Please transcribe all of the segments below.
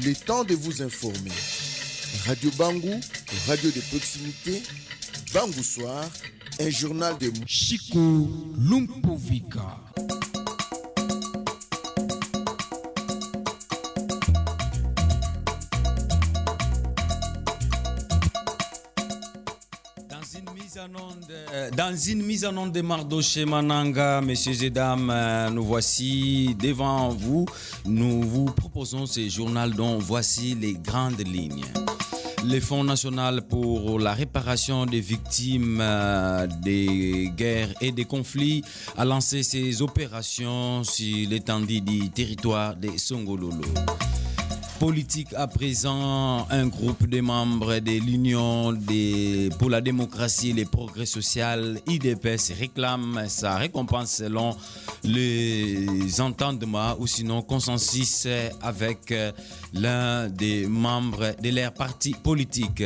Il est temps de vous informer. Radio Bangou, radio de proximité, Bangou Soir, un journal de Chico Lumpovica. Dans une mise en onde de Mardoché Mananga, messieurs et dames, nous voici devant vous. Nous vous proposons ce journal dont voici les grandes lignes. Le Fonds national pour la réparation des victimes des guerres et des conflits a lancé ses opérations sur l'étendue du territoire de Songololo. Politique à présent, un groupe de membres de l'Union pour la démocratie et le progrès social, IDPS, réclame sa récompense selon les entendements ou sinon consensus avec l'un des membres de leur parti politique.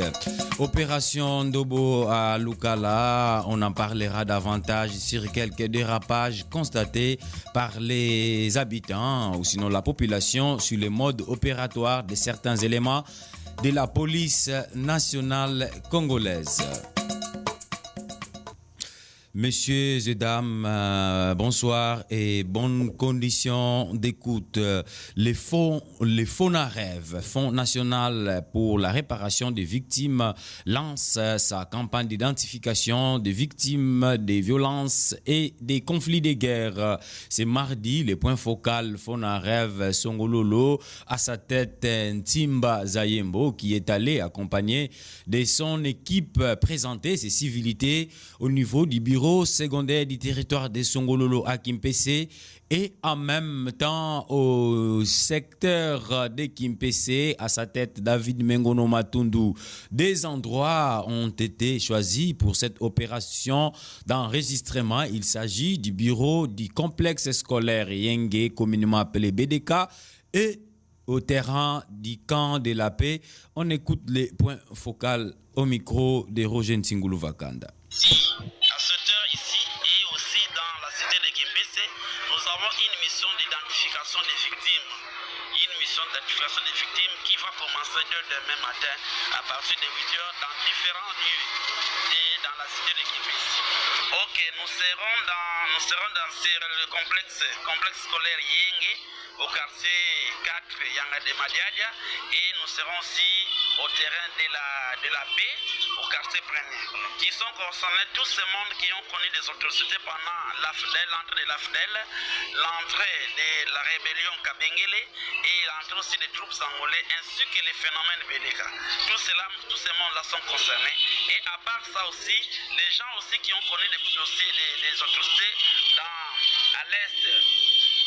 Opération Ndobo à Lukala, on en parlera davantage sur quelques dérapages constatés par les habitants ou sinon la population sur le mode opératoire de certains éléments de la police nationale congolaise. Messieurs et dames, bonsoir et bonnes conditions d'écoute. Le FONAREV, Fonds national pour la réparation des victimes, lance sa campagne d'identification des victimes des violences et des conflits de guerre. C'est mardi, le point focal FONAREV Songololo, à sa tête Ntimba Zayembo, qui est allé accompagner de son équipe présenter ses civilités au niveau du bureau secondaire du territoire de Songololo à Kimpese et en même temps au secteur de Kimpese à sa tête David Mengono Matundu. Des endroits ont été choisis pour cette opération d'enregistrement. Il s'agit du bureau du complexe scolaire Yenge, communément appelé BDK, et au terrain du camp de la paix. On écoute les points focaux au micro de Roger Ntingulu Vakanda. Une mission d'identification des victimes. Une mission d'identification des victimes qui va commencer dès demain matin à partir de 8h dans différents lieux et dans la cité de Kimpese. Ok, nous serons dans le complexe scolaire Yenge au quartier 4 Yanga de Madiadia et nous serons aussi au terrain de la paix au quartier premier qui sont concernés tous ces mondes qui ont connu des atrocités pendant l'entrée de l'AFDEL, l'entrée de la rébellion Kabengele et l'entrée aussi des troupes angolais ainsi que les phénomènes Beleka. Tous ces mondes-là sont concernés et à part ça aussi, les gens aussi qui ont connu des atrocités à l'est,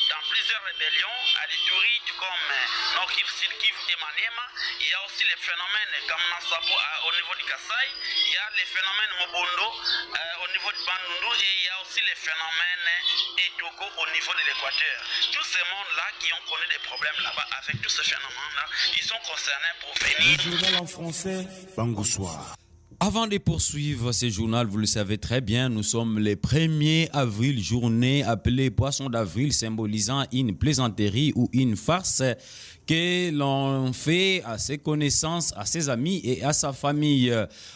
dans plusieurs rébellions, à l'Ituri, comme Nord-Kivu, Sud-Kivu et Maniema. Il y a aussi les phénomènes comme Nasapo au niveau du Kassai. Il y a les phénomènes Mobondo au niveau du Bandundu et il y a aussi les phénomènes Etoko au niveau de l'Équateur. Tous ces mondes-là qui ont connu des problèmes là-bas avec tous ces phénomènes-là, ils sont concernés pour venir. Le journal en français, Bangou Soir. Avant de poursuivre ce journal, vous le savez très bien, nous sommes le 1er avril, journée appelée Poisson d'avril, symbolisant une plaisanterie ou une farce que l'on fait à ses connaissances, à ses amis et à sa famille.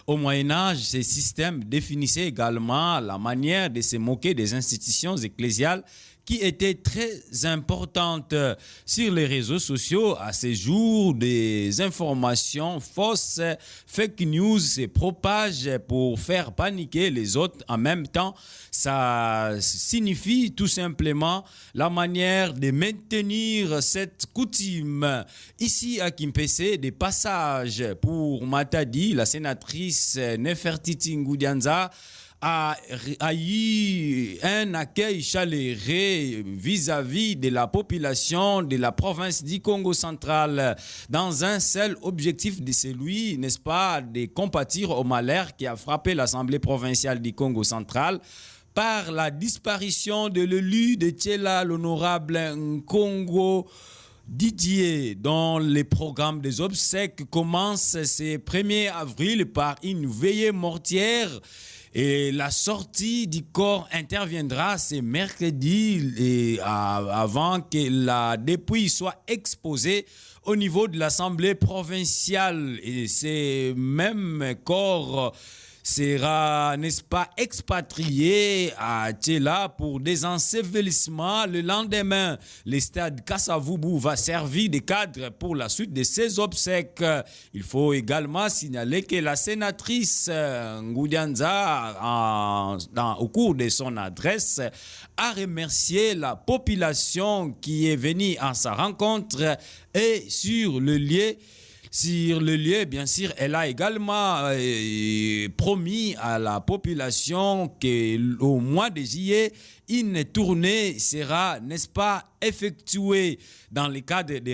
Au Moyen-Âge, ces systèmes définissaient également la manière de se moquer des institutions ecclésiales qui était très importante sur les réseaux sociaux. À ces jours, des informations fausses, fake news se propagent pour faire paniquer les autres. En même temps, ça signifie tout simplement la manière de maintenir cette coutume. Ici à Kimpese, des passages pour Matadi, la sénatrice Nefertiti Ngoudianza, a eu un accueil chaleureux vis-à-vis de la population de la province du Congo central dans un seul objectif de celui, n'est-ce pas, de compatir au malheur qui a frappé l'Assemblée provinciale du Congo central par la disparition de l'élu de Tchela, l'honorable Nkongo Didier, dont les programmes des obsèques commencent ce 1er avril par une veillée mortière Et la sortie du corps interviendra ce mercredi et avant que la dépouille soit exposée au niveau de l'Assemblée provinciale. Et ces mêmes corps sera, n'est-ce pas, expatrié à Tchela pour des ensevelissements le lendemain. Le stade Kasavubu va servir de cadre pour la suite de ces obsèques. Il faut également signaler que la sénatrice Ngoudianza, au cours de son adresse, a remercié la population qui est venue à sa rencontre et sur le lieu, bien sûr, elle a également promis à la population qu'au mois de juillet, une tournée sera, n'est-ce pas, effectuée dans le cadre de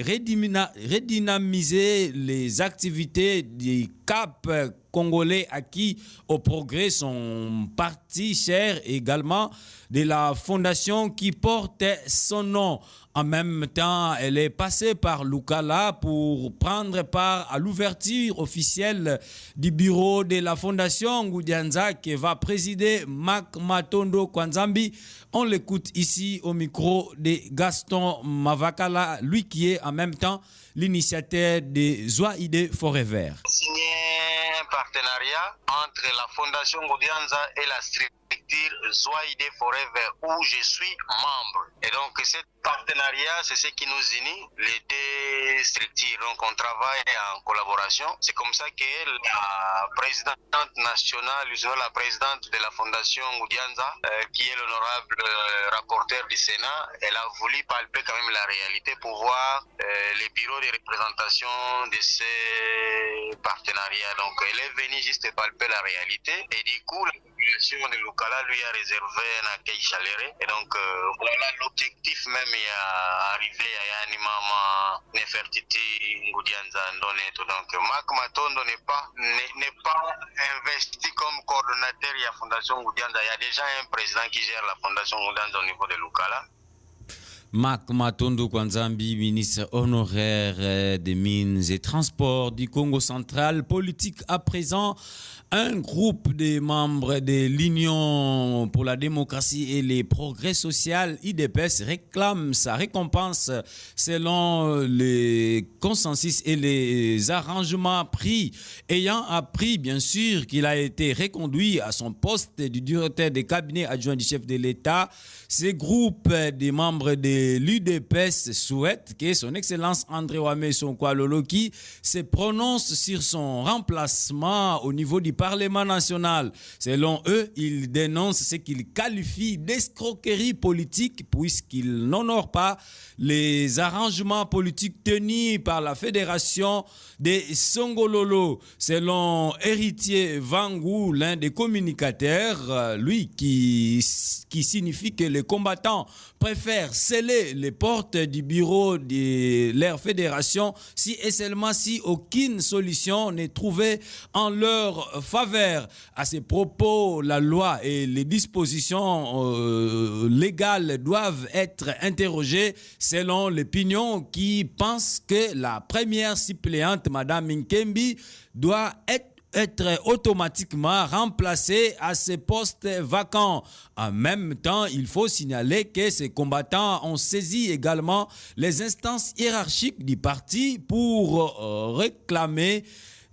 redynamiser les activités du Cap congolais acquis au progrès, son parti cher également de la fondation qui porte son nom. En même temps, elle est passée par Lukala pour prendre part à l'ouverture officielle du bureau de la fondation Ngoudianza qui va présider Mac Matondo Kwanzambi. On l'écoute ici au micro de Gaston Mavakala, lui qui est en même temps l'initiateur de Zwaide Forever. Signé un partenariat entre la fondation Ngoudianza et la structure Zwaide Forever où je suis membre. Et donc ce partenariat, c'est ce qui nous unit, les deux structures. Donc on travaille en collaboration. C'est comme ça que la présidente nationale, la présidente de la fondation Ngoudianza, qui est l'honorable rapporteur du Sénat, elle a voulu palper quand même la réalité pour voir les bureaux de représentation de ces partenariats. Donc elle est venue juste palper la réalité et du coup la population de Lukala lui a réservé un accueil chaleureux. Et donc voilà l'objectif même est arrivé à un imam Nefertiti Ngoudianza Ndoneto. Donc Mac Matondo n'est pas investi comme coordonnateur de la fondation Ngoudianza. Il y a déjà un président qui gère la fondation Ngoudianza au niveau de Lukala. Mac Matondo Kwanzambi, ministre honoraire des Mines et Transports du Congo central, politique à présent. Un groupe de membres de l'Union pour la démocratie et les progrès sociaux, IDPS, réclame sa récompense selon les consensus et les arrangements pris, ayant appris bien sûr qu'il a été reconduit à son poste du directeur de cabinet adjoint du chef de l'État. Ce groupe de membres de l'UDPS souhaite que son Excellence André Ouamé Sonko Loloki se prononce sur son remplacement au niveau du Parlement national. Selon eux, ils dénoncent ce qu'ils qualifient d'escroquerie politique puisqu'ils n'honorent pas les arrangements politiques tenus par la Fédération des Songololo. Selon Héritier Vangou, l'un des communicateurs, lui qui signifie que les combattants préfèrent sceller les portes du bureau de leur fédération si et seulement si aucune solution n'est trouvée en leur faveur. À ces propos, la loi et les dispositions légales doivent être interrogées selon l'opinion qui pense que la première suppléante, Madame Nkembi, doit être automatiquement remplacé à ces postes vacants. En même temps, il faut signaler que ces combattants ont saisi également les instances hiérarchiques du parti pour réclamer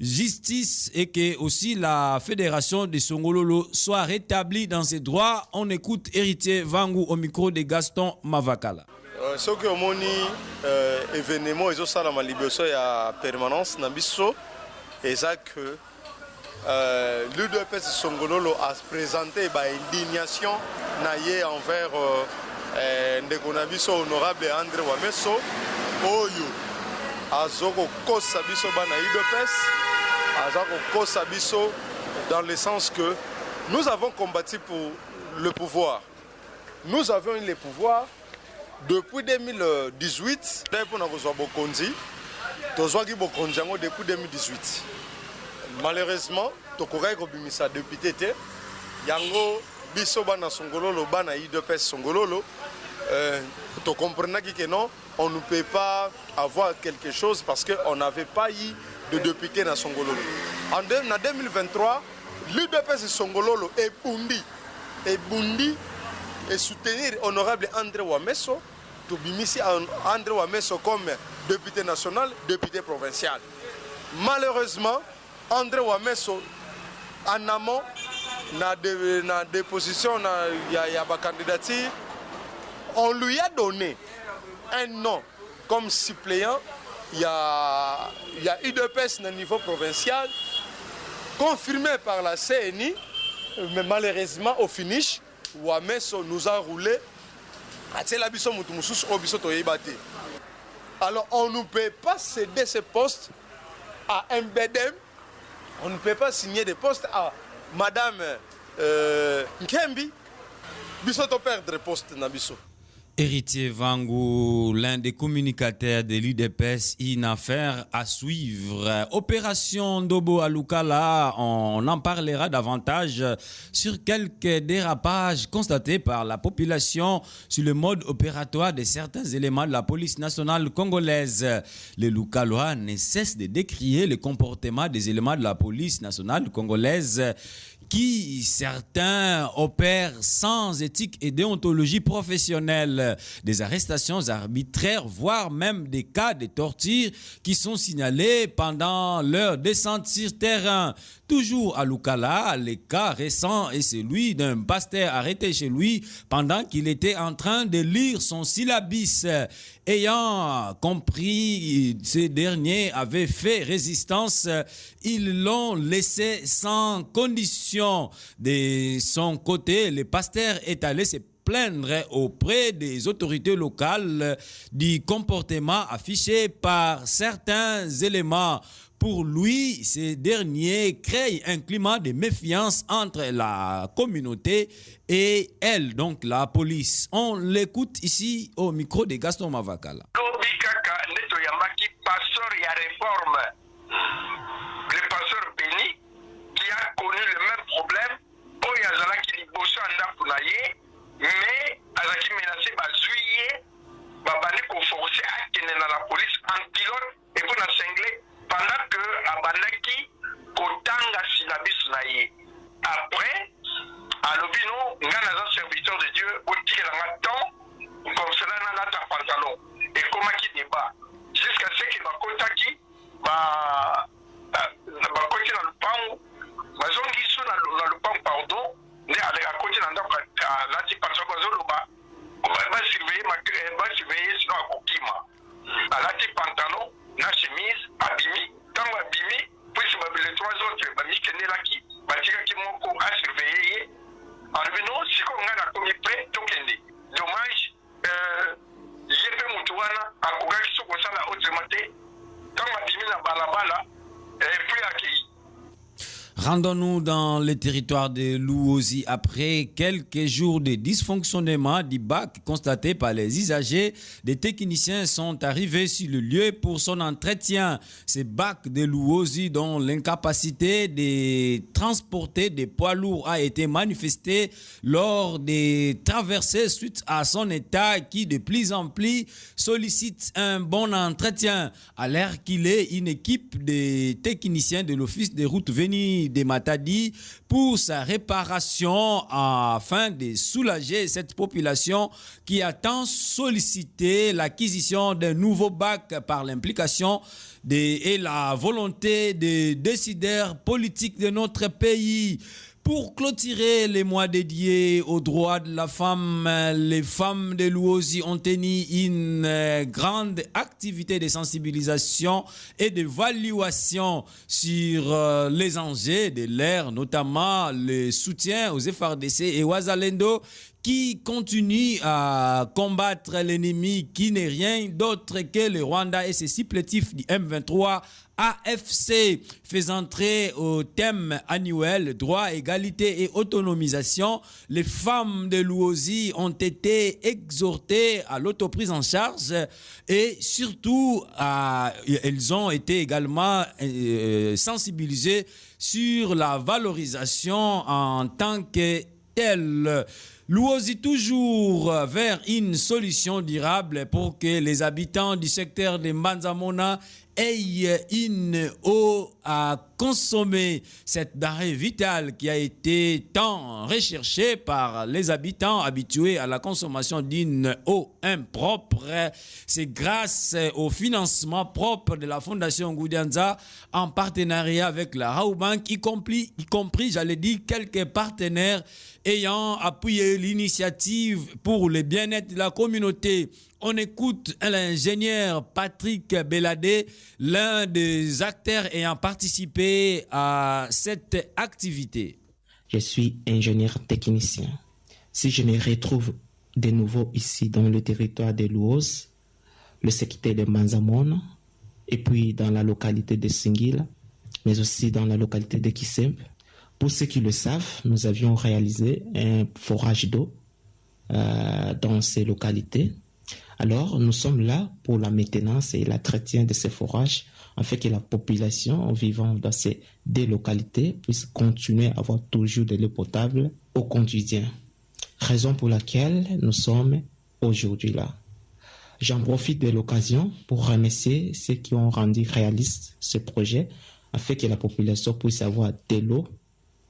justice et que aussi la fédération de Songololo soit rétablie dans ses droits. On écoute Héritier Vangou au micro de Gaston Mavakala. Ce que moni événement ils ont ça dans ma libération à permanence dans biso et ça que l'UDPS Songololo a présenté indignation naïe envers Ndekonabiso honorable André Ouameso Oyo Azoko Kosabiso Bana UDPS Azoko Kosabiso dans le sens que nous avons combattu pour le pouvoir. Nous avons eu le pouvoir depuis 2018. Depuis 2018. Malheureusement, Tokorai Kobimisa député Yango Biso Bana Songololo Bana IDPS Songololo. Tu comprends que non, on ne peut pas avoir quelque chose parce qu'on n'avait pas eu de député dans Songololo. En 2023, l'UDPS Songololo et Bundi et soutenir honorable André Wameso, tout bimisi André Wameso comme député national, député provincial. Malheureusement, André Wameso, en amont, na déposition, il y a ma candidature, on lui a donné un nom comme suppléant. Il y a UDPS au niveau provincial, confirmé par la CNI, mais malheureusement, au finish, Wameso nous a roulé. Alors, on ne peut pas céder ce poste à MBDM, on ne peut pas signer des postes à Madame Nkembi. Bisoto perdre poste na biso. Héritier Vangu, l'un des communicateurs de l'UDPS, une affaire à suivre. Opération Ndobo à Lukala, on en parlera davantage sur quelques dérapages constatés par la population sur le mode opératoire de certains éléments de la police nationale congolaise. Les Lukalois ne cessent de décrier le comportement des éléments de la police nationale congolaise qui, certains, opèrent sans éthique et déontologie professionnelle. Des arrestations arbitraires, voire même des cas de torture qui sont signalés pendant leur descente sur terrain. Toujours à Lukala, le cas récent est celui d'un pasteur arrêté chez lui pendant qu'il était en train de lire son syllabis. Ayant compris ces derniers avaient fait résistance, ils l'ont laissé sans condition. De son côté, le pasteur est allé se plaindre auprès des autorités locales du comportement affiché par certains éléments. Pour lui, ces derniers créent un climat de méfiance entre la communauté et elle, donc la police. On l'écoute ici au micro de Gaston Mavakala. Le pasteur Béni, qui a connu le même problème, mais Azaki menacé Bazuye, Babani forcé à tenir dans la police en pilote et pour la cingler pendant que Abanaki Kotanga Silabis Naye. Après, à l'obino, on a un serviteur de Dieu, au tir en temps, comme cela dans la pantalon. Et comment qui débat jusqu'à ce que Bakotaki, Bakotaki dans le pan, Bazongi sous dans le pan, pardon. Ne allait à côté d'un endroit là tu passes au Zoloba on va surveiller sinon à Kokima à la type pantalon na chemise abimi tant abimi puis les trois autres Mikene Laki Batika Kimoko à surveiller en revenant si on a commis près tokende dommage Yepe Mutuana à Kogaki Sokosa la haute maté tant abimi na balabala et puis accueilli. Rendons-nous dans le territoire de Luozi après quelques jours de dysfonctionnement du bac constaté par les usagers. Des techniciens sont arrivés sur le lieu pour son entretien. Ces bacs de Luozi dont l'incapacité de transporter des poids lourds a été manifestée lors des traversées suite à son état qui de plus en plus sollicite un bon entretien. À l'heure qu'il est, une équipe de techniciens de l'Office des routes venus de Matadi pour sa réparation afin de soulager cette population qui a tant sollicité l'acquisition d'un nouveau bac par l'implication et la volonté des décideurs politiques de notre pays. Pour clôturer les mois dédiés aux droits de la femme, les femmes de Luozi ont tenu une grande activité de sensibilisation et d'évaluation sur les enjeux de l'ère, notamment le soutien aux FARDC et Ouazalendo qui continuent à combattre l'ennemi qui n'est rien d'autre que le Rwanda et ses supplétifs du M23 AFC, faisant entrer au thème annuel droit, égalité et autonomisation. Les femmes de Luozi ont été exhortées à l'autoprise en charge et surtout elles ont été également sensibilisées sur la valorisation en tant que telle. Luozi toujours vers une solution durable pour que les habitants du secteur de Mbanzamona aient une eau à consommer, cette denrée vitale qui a été tant recherchée par les habitants habitués à la consommation d'une eau impropre. C'est grâce au financement propre de la Fondation Ngoudianza en partenariat avec la Raobank, y compris, j'allais dire, quelques partenaires ayant appuyé l'initiative pour le bien-être de la communauté. On écoute l'ingénieur Patrick Belladé, l'un des acteurs ayant participé à cette activité. Je suis ingénieur technicien. Si je me retrouve de nouveau ici dans le territoire de Luoz, le secteur de Manzamone, et puis dans la localité de Singila, mais aussi dans la localité de Kisembe. Pour ceux qui le savent, nous avions réalisé un forage d'eau dans ces localités. Alors, nous sommes là pour la maintenance et l'entretien de ces forages, afin que la population vivant dans ces deux localités puisse continuer à avoir toujours de l'eau potable au quotidien. Raison pour laquelle nous sommes aujourd'hui là. J'en profite de l'occasion pour remercier ceux qui ont rendu réaliste ce projet, afin que la population puisse avoir de l'eau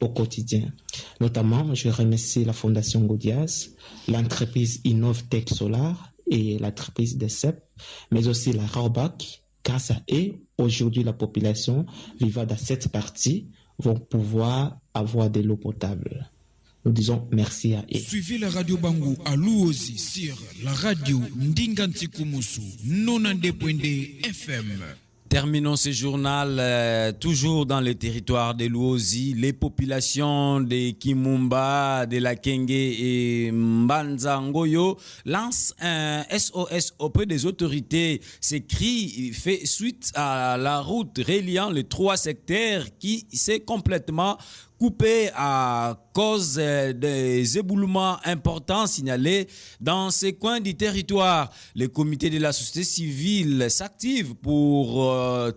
au quotidien. Notamment, je remercie la Fondation Gaudias, l'entreprise InnovTech Solar et l'entreprise de CEP, mais aussi la Raobank. Grâce à eux, aujourd'hui, la population vivant dans cette partie vont pouvoir avoir de l'eau potable. Nous disons merci à eux. Suivez la radio Bangou à Luozi sur la radio Ndingantikumusu 92.2 FM. Terminons ce journal toujours dans le territoire de Luozi. Les populations de Kimumba, de la Kenge et Mbanza Ngoyo lancent un SOS auprès des autorités. Ces cris fait suite à la route reliant les trois secteurs qui s'est complètement coupé à cause des éboulements importants signalés dans ces coins du territoire. Le comité de la société civile s'active pour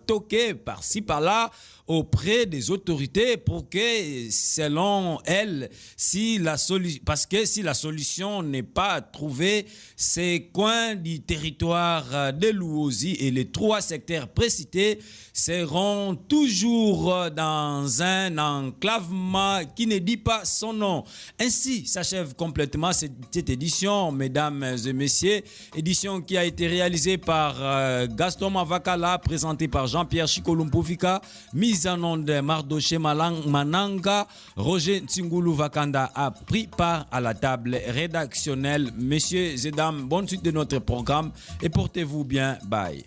toquer par-ci par-là auprès des autorités pour que, selon elles, parce que si la solution n'est pas trouvée, ces coins du territoire de Luozi et les trois secteurs précités seront toujours dans un enclavement qui ne dit pas son nom. Ainsi s'achève complètement cette édition, mesdames et messieurs, édition qui a été réalisée par Gaston Mavakala, présentée par Jean-Pierre Chikolumpovika, mise en onde Mardoché Mananga. Roger Tsingulu Vakanda a pris part à la table rédactionnelle. Messieurs et dames, bonne suite de notre programme et portez-vous bien. Bye.